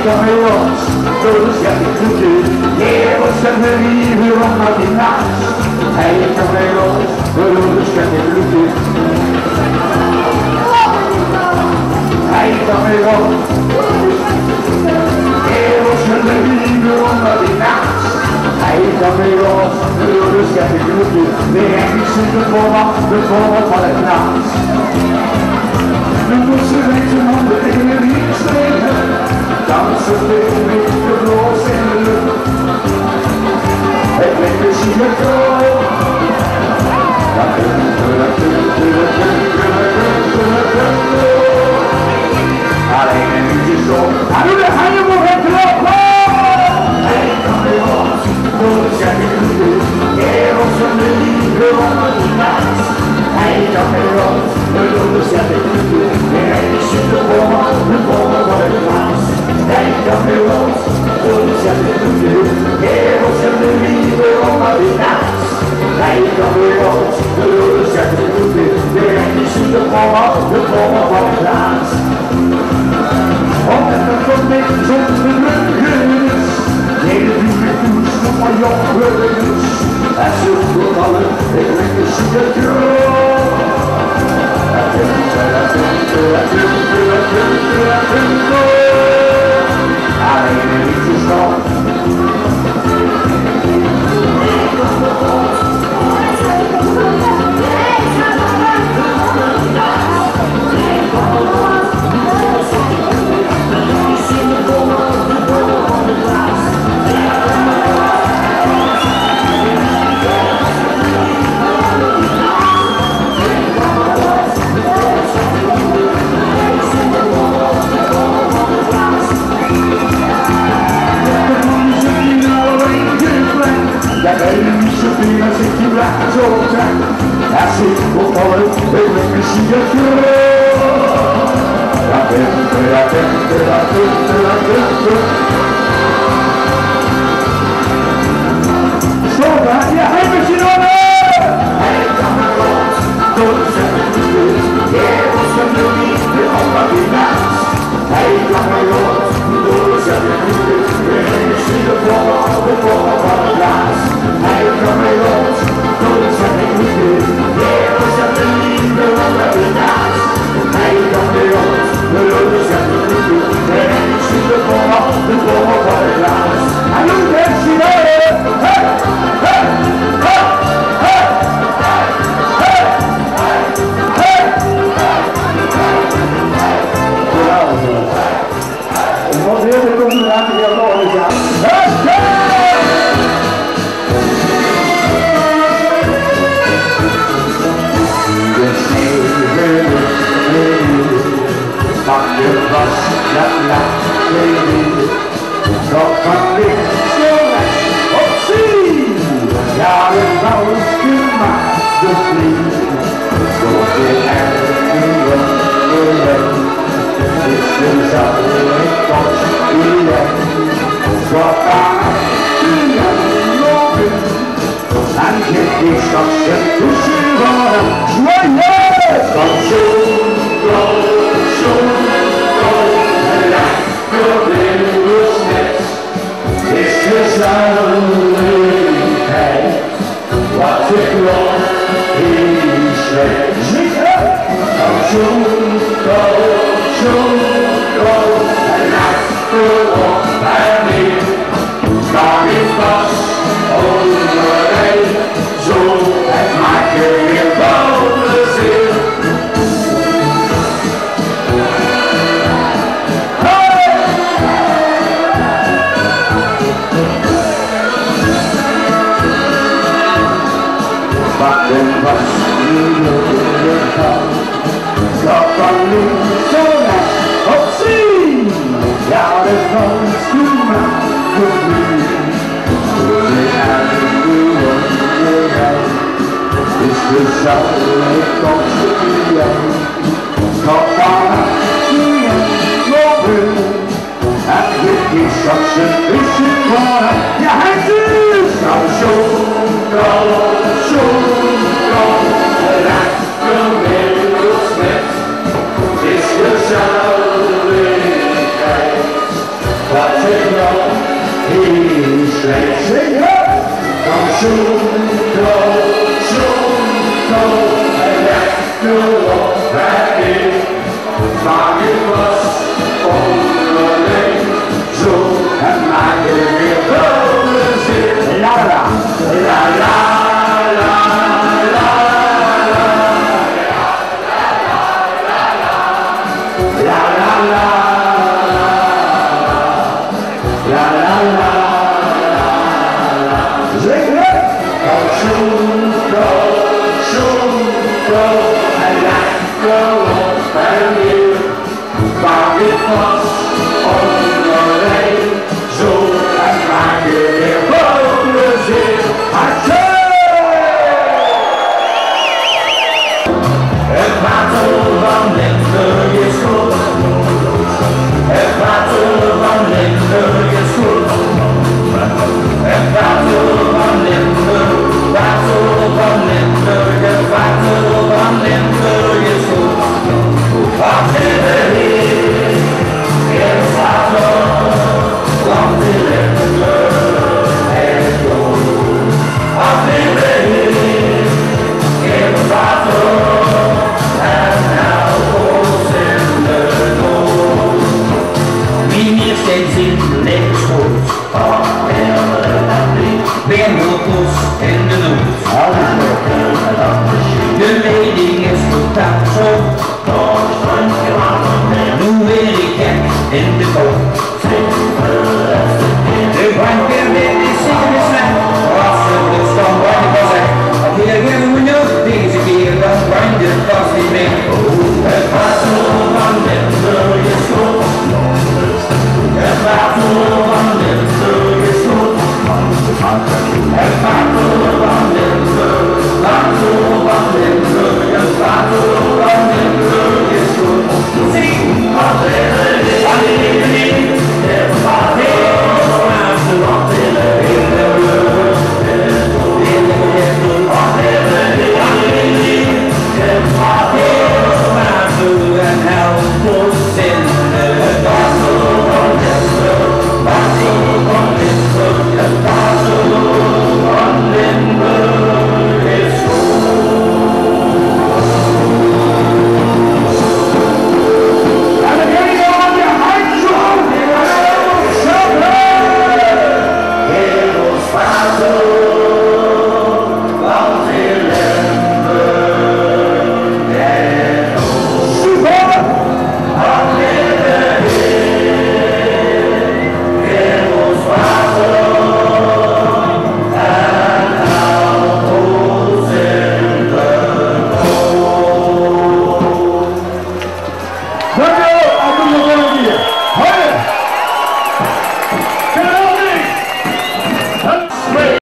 camelos, todos que discuten, llevo siempre libre a matinar. Hay camelos, todos que discuten. Hay camelos, llevo siempre libre a matinar. Hay camelos, todos que discuten, de éxito de forma para el nas. Nu moet ze weten om de dingen die steken, dansen met de roos in de lucht. Het lekker zie je groot. Alleen een uurtje zo. En nu de handen voor het lopen. Hij kan weer los, door de schepping goed. Kerels van de liefde onder de naast. Hij kan weer los, door de schepping goed. De bomen worden geplaatst. Hij kan weer los, door de schepping goed. Kerels van de liefde onder de naast. Hij kan weer los, door de schepping goed. De bomen worden geplaatst. Omdat het voor mij zonder burgers, hele lieve koers van mijn jongburgers. En zo voor alle, ik ben de sigaret. Alleen een liedje stop. Zo, het maakt je weer boven zin. Nu är det igen in de boot.